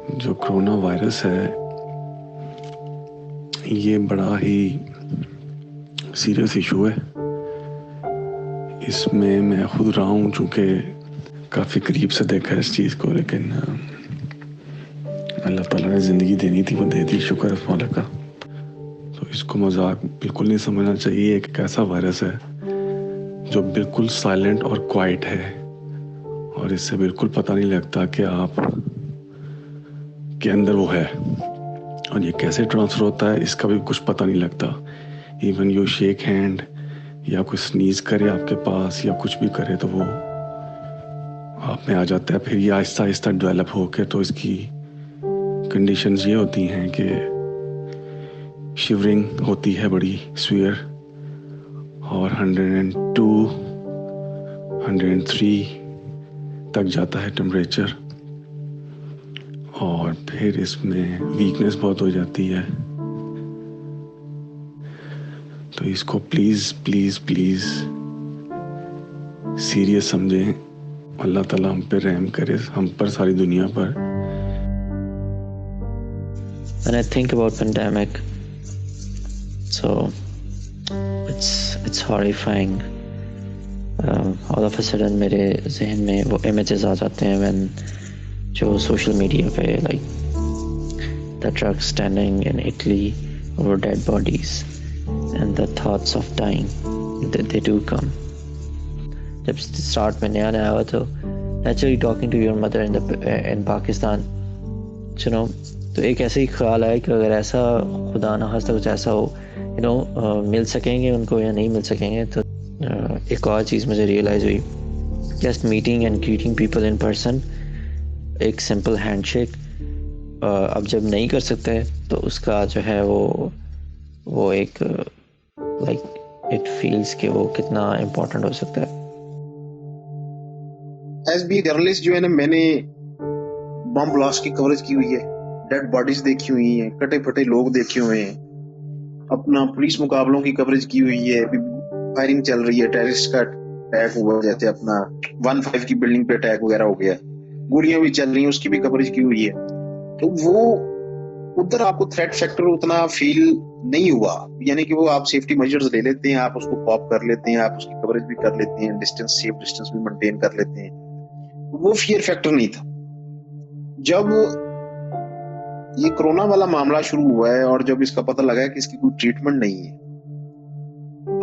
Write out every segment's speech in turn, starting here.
جو corona virus ہے یہ بڑا ہی سیریس ایشو ہے. اس میں خود رہا ہوں چونکہ کافی قریب سے دیکھا ہے اس چیز کو, لیکن اللہ تعالیٰ نے زندگی دینی تھی وہ دے دی, شکر ہے مولا کا. تو اس کو مذاق بالکل نہیں سمجھنا چاہیے. ایک ایسا وائرس ہے جو بالکل سائلنٹ اور کوائٹ ہے, اور اس سے بالکل پتہ نہیں لگتا کہ آپ کے اندر وہ ہے, اور یہ کیسے ٹرانسفر ہوتا ہے اس کا بھی کچھ پتہ نہیں لگتا. ایون یو شیک ہینڈ یا کوئی سنیز کرے آپ کے پاس یا کچھ بھی کرے تو وہ آپ میں آ جاتا ہے. پھر یہ آہستہ آہستہ ڈیولپ ہو کے تو اس کی کنڈیشنز یہ ہوتی ہیں کہ شیورنگ ہوتی ہے بڑی سویئر, اور 102 103 تک جاتا ہے ٹمپریچر, اور پھر اس میں ویکنس بہت ہو جاتی ہے. تو اس کو پلیز پلیز پلیز سیریس سمجھیں. اللہ تعالیٰ ہم پہ رحم کرے, ہم پر, ساری دنیا پر. When I think about pandemic, so it's horrifying. All of a sudden میرے ذہن میں وہ images آ جاتے ہیں when جو social media پہ like the truck standing in Italy over dead bodies and the thoughts of dying, they do come. جب start میں نیا ہوا تو naturally talking to your mother in Pakistan, you know, تو ایک ایسے ہی خیال آیا کہ اگر ایسا خدا نہ خواستہ کچھ ایسا ہو, مل سکیں گے ان کو یا نہیں مل سکیں گے. تو ایک اور چیز مجھے ریئلائز ہوئی, just meeting and greeting people in person, ایک سمپل ہینڈ شیک. اب جب نہیں کر سکتے تو اس کا جو ہے وہ ایک لائک اٹ فیلز کہ وہ کتنا امپورٹنٹ ہو سکتا ہے. ایز بی جرنلسٹ جو ہے نا, میں نے بم بلاسٹ کی کوریج کی ہوئی ہے, ڈیڈ باڈیز دیکھی ہوئی ہیں, کٹے پھٹے لوگ دیکھے ہوئے ہیں, اپنا پولیس مقابلوں کی کوریج کی ہوئی ہے, فائرنگ چل رہی ہے, ٹیررسٹ کا اٹیک ہوا, جیسے اپنا 15 کی بلڈنگ پہ اٹیک وغیرہ ہو گیا, گولیاں بھی چل رہی ہیں, اس کی بھی کوریج کی ہوئی ہے. تو وہ ادھر آپ کو تھریٹ فیکٹر اتنا فیل نہیں ہوا, یعنی کہ وہ آپ سیفٹی میجرز لے لیتے ہیں, آپ اس کو پاپ کر لیتے ہیں, آپ اس کی کوریج بھی کر لیتے ہیں, ڈسٹینس سیف ڈسٹینس بھی مینٹین کر لیتے ہیں. وہ فیئر فیکٹر نہیں تھا. جب یہ کرونا والا معاملہ شروع ہوا ہے اور جب اس کا پتہ لگا ہے کہ اس کی کوئی ٹریٹمنٹ نہیں ہے,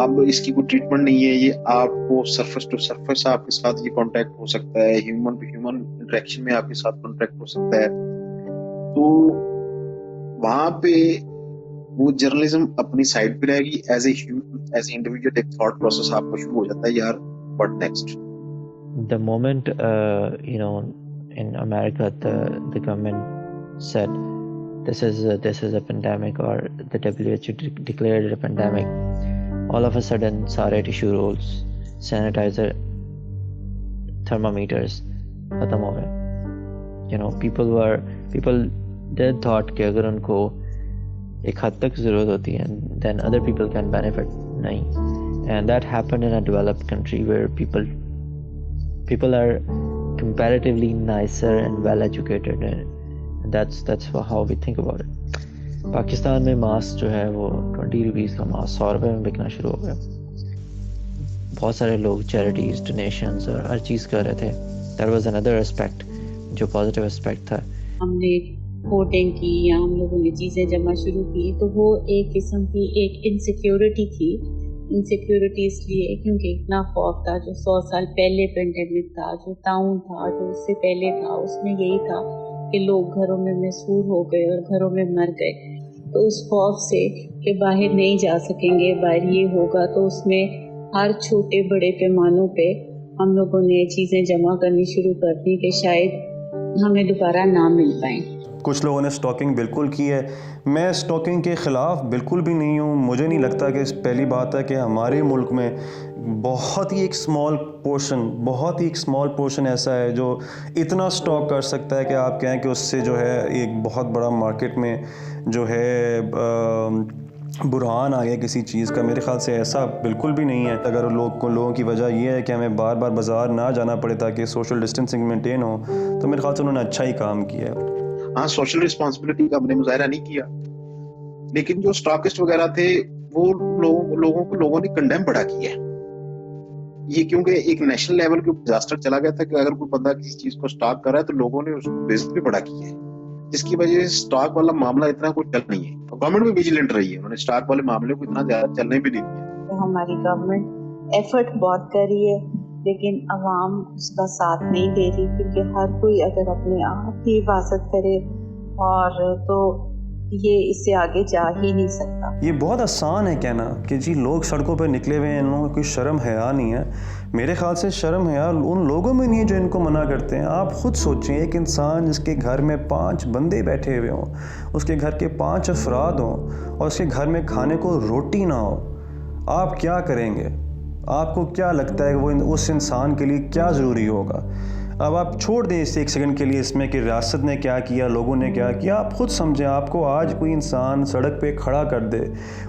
اب اس کی کوئی ٹریٹمنٹ نہیں ہے, یہ آپ کو سرفیس ٹو سرفیس آپ کے ساتھ یہ کانٹیکٹ ہو سکتا ہے, ہیومن ٹو ہیومن انٹریکشن میں آپ کے ساتھ کانٹیکٹ ہو سکتا ہے, تو وہاں پہ وہ جرنلزم اپنی سائڈ پہ رہے گی. ایز اے انڈیویجول ایک تھاٹ پروسیس آپ کو شروع ہو جاتا ہے, یار what next. The moment in America the government said this is a pandemic, or the WHO declared it a pandemic, all of a sudden سارے tissue rolls, sanitizer, thermometers ختم ہو گئے. people they thought کہ اگر ان کو ایک حد تک ضرورت ہوتی ہے then other people can benefit. نہیں, and that happened in a developed country where people are comparatively nicer and well educated, and that's how we think about it. Pakistan میں ماسک جو ہے وہ 20 روپیز کا ماسک 100 روپے میں بکنا شروع ہو گیا. بہت سارے لوگ چیریٹیز, ڈونیشنز اور ہر چیز کر رہے تھے. that was another aspect جو پازیٹیو اسپیکٹ تھا. ہم نے ووٹنگ کی یا ہم لوگوں نے چیزیں جمع شروع کی تو وہ ایک قسم کی ایک انسیکیورٹی تھی. انسیکیورٹی اس لیے کیونکہ اتنا خوف تھا. جو 100 سال پہلے پینڈیمک تھا, جو تعاون تھا, جو اس سے پہلے تھا, اس میں یہی تھا کہ لوگ گھروں میں محصور ہو گئے اور گھروں میں مر گئے. تو اس خوف سے کہ باہر نہیں جا سکیں گے, باہر یہ ہوگا, تو اس میں ہر چھوٹے بڑے پیمانوں پہ ہم لوگوں نے چیزیں جمع کرنی شروع کر دی کہ شاید ہمیں دوبارہ نہ مل پائیں. کچھ لوگوں نے اسٹاکنگ بالکل کی ہے. میں اسٹاکنگ کے خلاف بالکل بھی نہیں ہوں. مجھے نہیں لگتا کہ پہلی بات ہے کہ ہمارے ملک میں بہت ہی ایک اسمال پورشن ایسا ہے جو اتنا اسٹاک کر سکتا ہے کہ آپ کہیں کہ اس سے جو ہے ایک بہت بڑا مارکیٹ میں جو ہے برہان آ گیا کسی چیز کا. میرے خیال سے ایسا بالکل بھی نہیں ہے. اگر لوگوں کی وجہ یہ ہے کہ ہمیں بار بار بازار نہ جانا پڑے تاکہ سوشل ڈسٹینسنگ مینٹین ہو, تو میرے خیال سے انہوں نے اچھا ہی کام کیا ہے. ہاں سوشل رسپانسبلٹی کا ہم نے مظاہرہ نہیں کیا, لیکن جو اسٹاکسٹ وغیرہ تھے وہ لوگوں نے کنڈیم بڑا کیا ہے. یہ کیونکہ ایک نیشنل لیول کے ڈیزاسٹر چلا گیا تھا کہ اگر کوئی بندہ کسی چیز کو اسٹاک کر رہا ہے تو لوگوں نے اس کو بزنس بھی بڑا کیا ہے, جس کی وجہ سے اسٹاک والا معاملہ اتنا کوئی چل نہیں ہے. گورنمنٹ بھی ویجیلنٹ رہی ہے, انہوں نے اسٹاک والے معاملے کو اتنا زیادہ چلنے بھی نہیں دیا. ہماری گورنمنٹ ایفرٹ بہت کر رہی ہے, لیکن عوام اس کا ساتھ نہیں دے رہی, کیونکہ ہر کوئی اگر اپنے آپ کی حفاظت کرے اور تو یہ اس سے آگے جا ہی نہیں سکتا. یہ بہت آسان ہے کہنا کہ جی لوگ سڑکوں پہ نکلے ہوئے ہیں, ان لوگوں کو کوئی شرم حیا نہیں ہے. میرے خیال سے شرم حیا ان لوگوں میں نہیں ہے جو ان کو منع کرتے ہیں. آپ خود سوچیں, ایک انسان جس کے گھر میں 5 بندے بیٹھے ہوئے ہوں, اس کے گھر کے 5 افراد ہوں اور اس کے گھر میں کھانے کو روٹی نہ ہو, آپ کیا کریں گے؟ آپ کو کیا لگتا ہے کہ وہ اس انسان کے لیے کیا ضروری ہوگا؟ اب آپ چھوڑ دیں اس 1 سیکنڈ کے لیے اس میں کہ ریاست نے کیا کیا, لوگوں نے کیا کیا. آپ خود سمجھیں, آپ کو آج کوئی انسان سڑک پہ کھڑا کر دے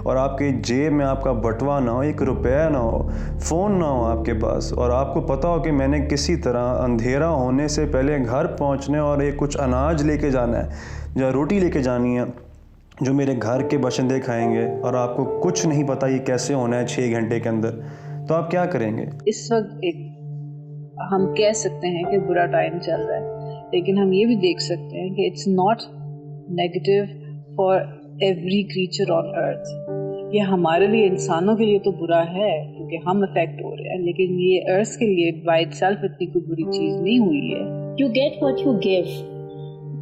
اور آپ کے جیب میں آپ کا بٹوا نہ ہو, 1 روپیہ نہ ہو, فون نہ ہو آپ کے پاس, اور آپ کو پتہ ہو کہ میں نے کسی طرح اندھیرا ہونے سے پہلے گھر پہنچنے اور ایک کچھ اناج لے کے جانا ہے یا روٹی لے کے جانی ہے جو میرے گھر کے باشندے کھائیں گے, اور آپ کو کچھ نہیں پتہ یہ کیسے ہونا ہے 6 گھنٹے کے اندر, تو آپ کیا کریں گے؟ اس وقت ایک ہم کہہ سکتے ہیں کہ برا ٹائم چل رہا ہے, لیکن ہم یہ بھی دیکھ سکتے ہیں کہ it's not negative for every creature on earth. یہ ہمارے لیے, انسانوں کے لیے تو برا ہے کیونکہ ہم افیکٹ ہو رہے ہیں, لیکن یہ ارتھ کے لیے بائی اٹ سیلف اتنی کوئی بری چیز نہیں ہوئی ہے. You get what you give.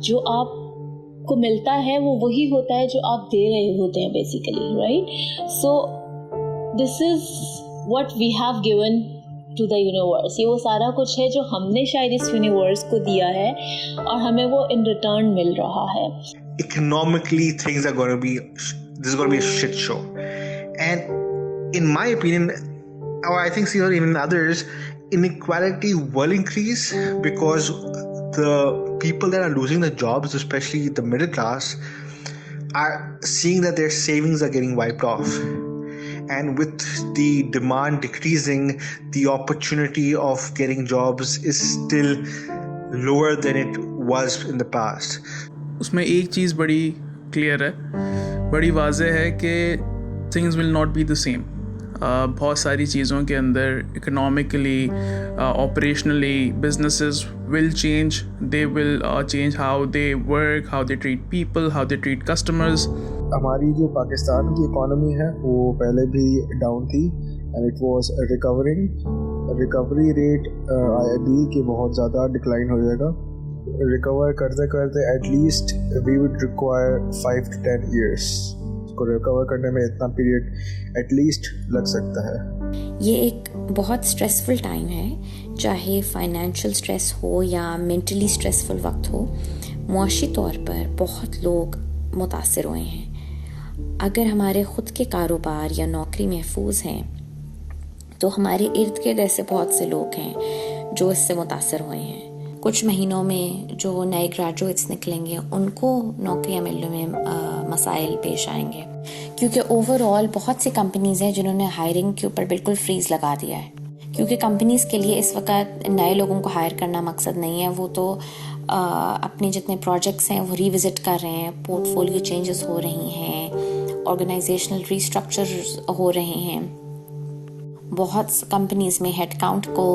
جو آپ کو ملتا ہے وہ وہی ہوتا ہے جو آپ دے رہے ہوتے ہیں basically, right? So this is what we have given to the universe. یہ وہ سارا کچھ ہے جو ہم نے شاید اس یونیورس کو دیا ہے اور ہمیں وہ ان ریٹرن مل رہا ہے. Economically, things are going to be, this is going to be a shit show. And in my opinion, or I think even others, inequality will increase because the people that are losing their jobs, especially the middle class, are seeing that their savings are getting wiped off. And with the demand decreasing, the opportunity of getting jobs is still lower than it was in the past. اس میں ایک چیز بڑی clear ہے, بڑی واضح ہے کہ things will not be the same. بہت ساری چیزوں کے اندر economically, operationally, businesses will change. They will change how they work, how they treat people, how they treat customers. ہماری جو پاکستان کی اکانومی ہے وہ پہلے بھی ڈاؤن تھی and it was recovery rate I believe کہ بہت زیادہ ڈکلائن ہو جائے گا. ریکور کرتے کرتے at least we would require 5 to 10 years. اس کو ریکور کرنے میں اتنا پیریڈ ایٹ لیسٹ لگ سکتا ہے. یہ ایک بہت اسٹریسفل ٹائم ہے, چاہے فائنینشیل اسٹریس ہو یا مینٹلی اسٹریسفل وقت ہو. معاشی طور پر بہت لوگ متاثر ہوئے ہیں. اگر ہمارے خود کے کاروبار یا نوکری محفوظ ہیں تو ہمارے ارد گرد ایسے بہت سے لوگ ہیں جو اس سے متاثر ہوئے ہیں. کچھ مہینوں میں جو نئے گریجویٹس نکلیں گے ان کو نوکریاں ملنے میں مسائل پیش آئیں گے, کیونکہ اوور آل بہت سی کمپنیز ہیں جنہوں نے ہائرنگ کے اوپر بالکل فریز لگا دیا ہے. کیونکہ کمپنیز کے لیے اس وقت نئے لوگوں کو ہائر کرنا مقصد نہیں ہے, وہ تو اپنے جتنے پروجیکٹس ہیں وہ ریوزٹ کر رہے ہیں, پورٹ فولیو چینجز ہو رہی ہیں, آرگنائزیشنل ریسٹرکچر ہو رہے ہیں. بہت کمپنیز میں ہیڈ کاؤنٹ کو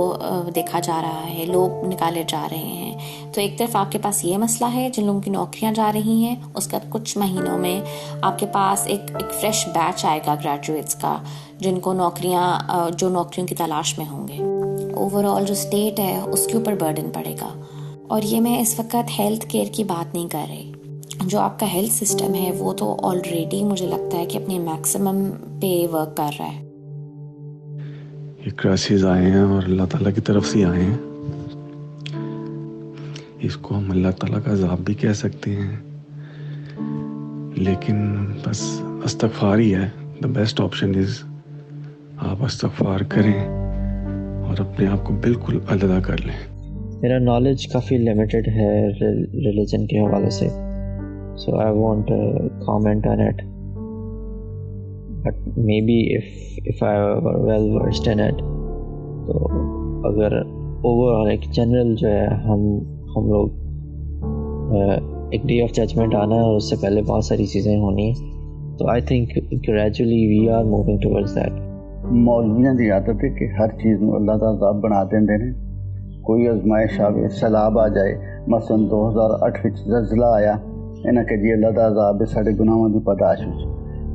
دیکھا جا رہا ہے, لوگ نکالے جا رہے ہیں. تو ایک طرف آپ کے پاس یہ مسئلہ ہے جن لوگوں کی نوکریاں جا رہی ہیں, اس کا کچھ مہینوں میں آپ کے پاس ایک فریش بیچ آئے گا گریجویٹس کا جن کو جو نوکریوں کی تلاش میں ہوں گے. اوور آل جو اسٹیٹ ہے اس کے اوپر برڈن پڑے گا. اور یہ میں اس وقت ہیلتھ کیئر کی بات نہیں کر رہی. جو آپ کا ہیلتھ سسٹم ہے وہ تو آلریڈی مجھے لگتا ہے کہ اپنے میکسیمم پہ ورک کر رہا ہے. یہ کرائسس آئے ہیں اور اللہ تعالیٰ کی طرف سے آئے ہیں. اس کو ہم اللہ تعالیٰ کا عذاب بھی کہہ سکتے ہیں, لیکن بس استغفار ہی ہے. دا بیسٹ آپشن از آپ استغفار کریں اور اپنے آپ کو بالکل علیحدہ کر لیں. میرا نالج کافی لمیٹڈ ہے ریلیجن کے حوالے سے, so I want comment on it, but may be if I were well versed in it, تو اگر اوور آل ایک جنرل جو ہے ہم لوگ ایک ڈے آف ججمنٹ آنا ہے اور اس سے پہلے بہت ساری چیزیں ہونی ہیں. تو I think gradually we are moving towards that. مولویاں دی عادت ہے کہ ہر چیز میں اللہ کا عذاب بنا دیندے نے. کوئی آزمائش آوے, سیلاب آ جائے, مثلا 2008 وچ زلزلہ آیا, انہاں کہ جی اللہ دا عذاب ہے ساڈے گناہاں دی پاداش وچ.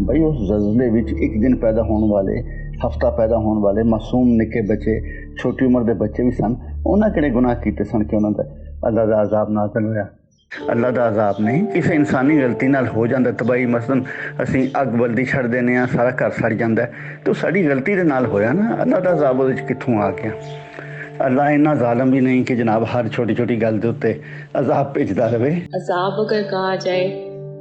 بھئی اس زلزلے وچ ایک دن پیدا ہون والے, ہفتہ پیدا ہون والے معصوم نکے بچے, چھوٹی عمر دے بچے بھی سن, انہاں کہڑے گناہ کیتے سن کہ انہاں دا اللہ دا عذاب نازل ہویا؟ اللہ دا عذاب نہیں, کسی انسانی غلطی نال ہو جاندہ تباہی. مثلا اسی اگ بلدی چھڑ دینے ہیں, سارا گھر سڑ جاندہ ہے, تو ساری غلطی دے نال ہویا نا. اللہ دا عذاب وہ کتھوں آ گیا؟ اللہ اتنا ظالم بھی نہیں کہ جناب ہر چھوٹی چھوٹی گل دے اوتے عذاب بھیجدا رہے. عذاب اگر کہا جائے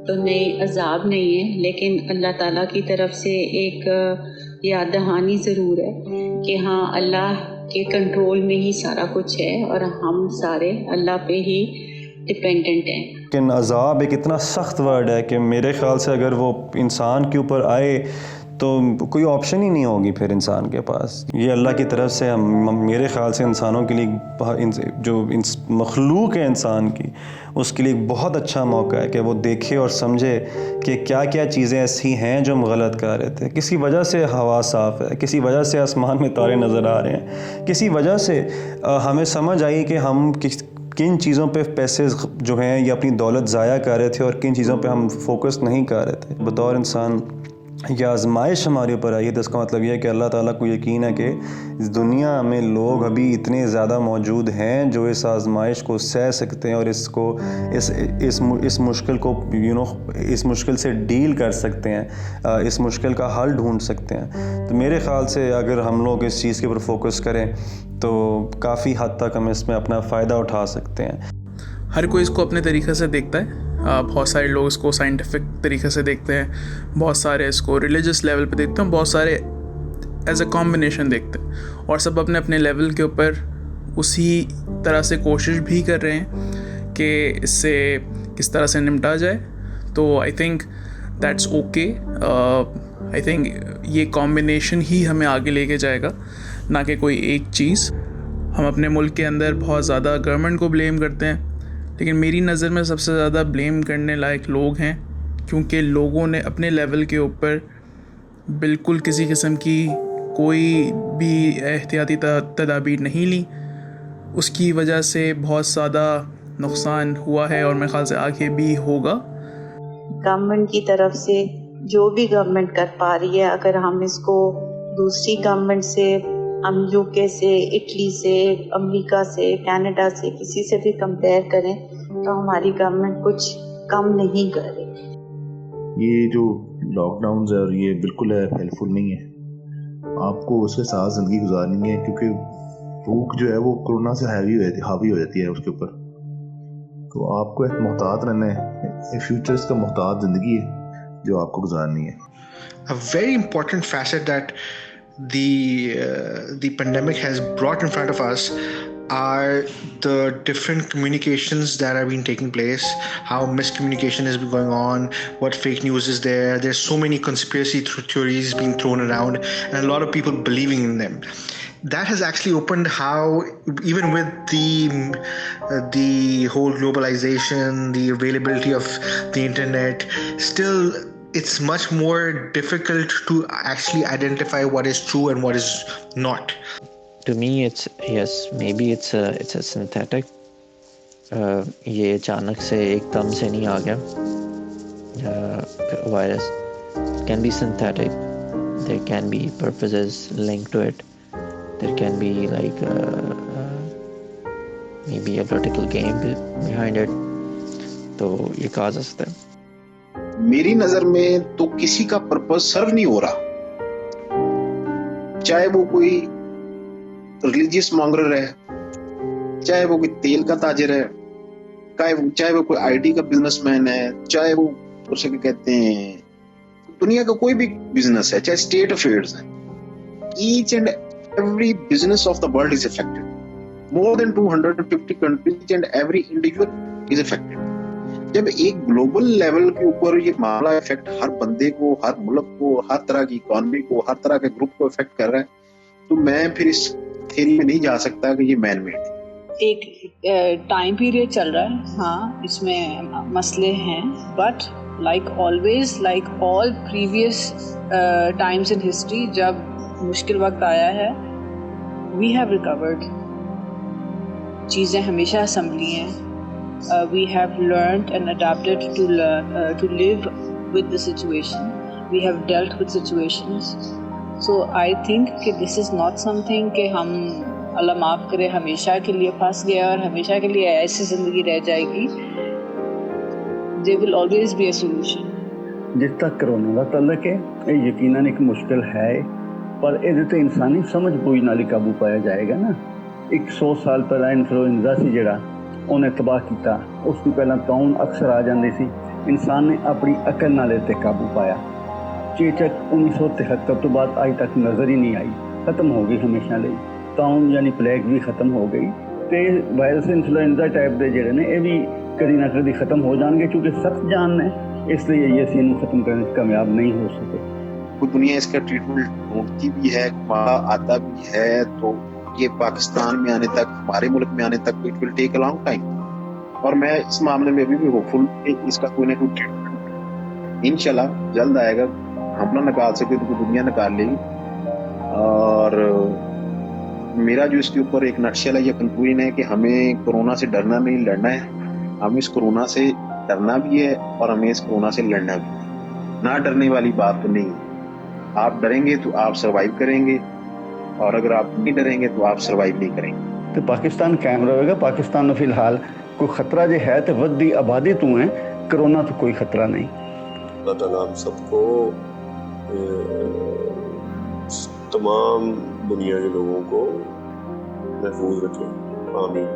تو نہیں, عذاب نہیں ہے, لیکن اللہ تعالیٰ کی طرف سے ایک یاد دہانی ضرور ہے کہ ہاں اللہ کے کنٹرول میں ہی سارا کچھ ہے اور ہم سارے اللہ پہ ہی ڈپینڈنٹ ہیں. لیکن عذاب ایک اتنا سخت ورڈ ہے کہ میرے خیال سے اگر وہ انسان کے اوپر آئے تو کوئی آپشن ہی نہیں ہوگی پھر انسان کے پاس. یہ اللہ کی طرف سے میرے خیال سے انسانوں کے لیے, جو مخلوق ہے انسان کی, اس کے لیے ایک بہت اچھا موقع ہے کہ وہ دیکھے اور سمجھے کہ کیا کیا چیزیں ایسی ہیں جو ہم غلط کر رہے تھے. کسی وجہ سے ہوا صاف ہے, کسی وجہ سے آسمان میں تارے نظر آ رہے ہیں, کسی وجہ سے ہمیں سمجھ آئی کہ ہم کن چیزوں پہ پیسے جو ہیں یا اپنی دولت ضائع کر رہے تھے اور کن چیزوں پہ ہم فوکس نہیں کر رہے تھے. بطور انسان یہ آزمائش ہمارے اوپر آئی ہے, تو اس کا مطلب یہ ہے کہ اللہ تعالیٰ کو یقین ہے کہ اس دنیا میں لوگ ابھی اتنے زیادہ موجود ہیں جو اس آزمائش کو سہ سکتے ہیں اور اس کو اس مشکل کو اس مشکل سے ڈیل کر سکتے ہیں, اس مشکل کا حل ڈھونڈ سکتے ہیں. تو میرے خیال سے اگر ہم لوگ اس چیز کے اوپر فوکس کریں تو کافی حد تک ہم اس میں اپنا فائدہ اٹھا سکتے ہیں. ہر کوئی اس کو اپنے طریقے سے دیکھتا ہے. بہت سارے لوگ اس کو سائنٹیفک طریقے سے دیکھتے ہیں, بہت سارے اس کو ریلیجس لیول پہ دیکھتے ہیں, بہت سارے ایز اے کمبینیشن دیکھتے ہیں, اور سب اپنے اپنے لیول کے اوپر اسی طرح سے کوشش بھی کر رہے ہیں کہ اس سے کس طرح سے نمٹا جائے. تو I think that's okay. I think یہ کمبینیشن ہی ہمیں آگے لے کے جائے گا, نہ کہ کوئی ایک چیز. ہم اپنے ملک کے اندر بہت زیادہ گورنمنٹ کو بلیم کرتے ہیں, لیکن میری نظر میں سب سے زیادہ بلیم کرنے لائق لوگ ہیں, کیونکہ لوگوں نے اپنے لیول کے اوپر بالکل کسی قسم کی کوئی بھی احتیاطی تدابیر نہیں لی. اس کی وجہ سے بہت زیادہ نقصان ہوا ہے اور میرے خیال سے آگے بھی ہوگا. گورنمنٹ کی طرف سے جو بھی گورنمنٹ کر پا رہی ہے, اگر ہم اس کو دوسری گورنمنٹ سے, ہم یو کے سے, اٹلی سے, امریکہ سے, کینیڈا سے, کسی سے بھی کمپیئر کریں تو ہماری گورنمنٹ کچھ کم نہیں کر رہی. یہ جو لاک ڈاؤنز ہے اور یہ بالکل ہیلپ فل نہیں ہے. آپ کو اس کے ساتھ زندگی گزارنی ہے, کیونکہ بھوک جو ہے وہ کورونا سے حاوی ہو جاتی ہے اس کے اوپر. تو آپ کو ایک محتاط رہنا ہے, فیوچرز کا محتاط زندگی ہے جو آپ کو گزارنی ہے. A very important facet that the pandemic has brought in front of us are the different communications that have been taking place, how miscommunication has been going on, what fake news is there. There's so many conspiracy theories being thrown around and a lot of people believing in them. That has actually opened how, even with the whole globalization, the availability of the internet, still it's much more difficult to actually identify what is true and what is not. To me, maybe it's a synthetic. یہ اچانک سے ایک دم سے نہیں آ گیا virus. It can be synthetic. There can be purposes linked to it. There can be like maybe a political game behind it. تو یہ کہا جا سکتا ہے. میری نظر میں تو کسی کا پرپس سرو نہیں ہو رہا, چاہے وہ کوئی ریلیجیس مانگرر ہے, چاہے وہ کوئی تیل کا تاجر ہے, چاہے وہ کوئی آئی ٹی کا بزنس مین ہے, چاہے وہ اسے کیا کہتے ہیں دنیا کا کوئی بھی بزنس ہے, چاہے اسٹیٹ افیئرز ہے. Each and every business of the world is affected. More than 250 countries and every individual is affected. جب ایک گلوبل لیول کے اوپر یہ معاملہ افیکٹ ہر بندے کو, ہر ملک کو, ہر طرح کی اکانومی کو, ہر طرح کے گروپ کو افیکٹ کر رہا ہے, تو میں پھر اس تھیری میں نہیں جا سکتا کہ یہ مین میڈ ہے. ایک ٹائم پیریڈ چل رہا ہے, ہاں اس میں مسئلے ہیں, but like always, like all previous times in history, جب مشکل وقت آیا ہے وی ہیو ریکورڈ, چیزیں ہمیشہ سنبھلی ہیں, we have learned and adapted to live with the situation, we have dealt with situations. So I think کہ this is not some thing کہ ہم اللہ معاف کرے ہمیشہ کے لیے پھنس گیا اور ہمیشہ کے لیے ایسی زندگی رہ جائے گی. There will always be a solution. جس تک کرونا کا تعلق ہے یہ یقیناً ایک مشکل ہے, پر یہ تو انسانی سمجھ بوجھ نال ہی قابو پایا جائے گا نا. 100 سال پہلا انفلوئنزا سی جڑا انہیں تباہ کیتا, اس کی پہلا طاعون اکثر آ جاندی سی, انسان نے اپنی عقل نال تے قابو پایا. چیچک 1973 تو بعد آج تک نظر ہی نہیں آئی, ختم ہو گئی ہمیشہ لئی. طاعون یعنی پلیگ بھی ختم ہو گئی, تے وائرس انفلوئنزا ٹائپ دے جڑے نے یہ بھی کدی نہ کدی ختم ہو جان گے, کیونکہ سخت جان ہے, اس لیے یہ اسی ختم کرنے سے کامیاب نہیں ہو سکے. پوری دنیا اس کا ٹریٹمنٹ ڈھونڈتی بھی ہے, آتا بھی ہے, تو یہ پاکستان میں آنے تک, ہمارے ملک میں آنے تک it will take a long time. اور میں اس معاملے میں ابھی بھی ہوپ فل کہ اس کا کوئی نہ کوئی ٹریٹمنٹ انشاءاللہ جلد آئے گا. ہم نہ نکال سکتے تو پوری دنیا نکال لے گی. اور میرا جو اس کے اوپر ایک نٹشل ہے یا کنکلوژن ہے کہ ہمیں کورونا سے ڈرنا نہیں, لڑنا ہے. ہمیں اس کورونا سے ڈرنا بھی ہے اور ہمیں اس کورونا سے لڑنا بھی ہے. نہ ڈرنے والی بات تو نہیں ہے. آپ ڈریں گے تو آپ سروائیو کریں گے, اور اگر آپ نہیں ڈریں گے تو آپ سروائیو نہیں کریں گے. تو پاکستان قائم رہے گا. پاکستان میں فی الحال کوئی خطرہ جو ہے تو ودی آبادی تو ہے, کرونا تو کوئی خطرہ نہیں. اللہ تعالیٰ ہم سب کو تمام دنیا کے لوگوں کو محفوظ رکھیں. آمین.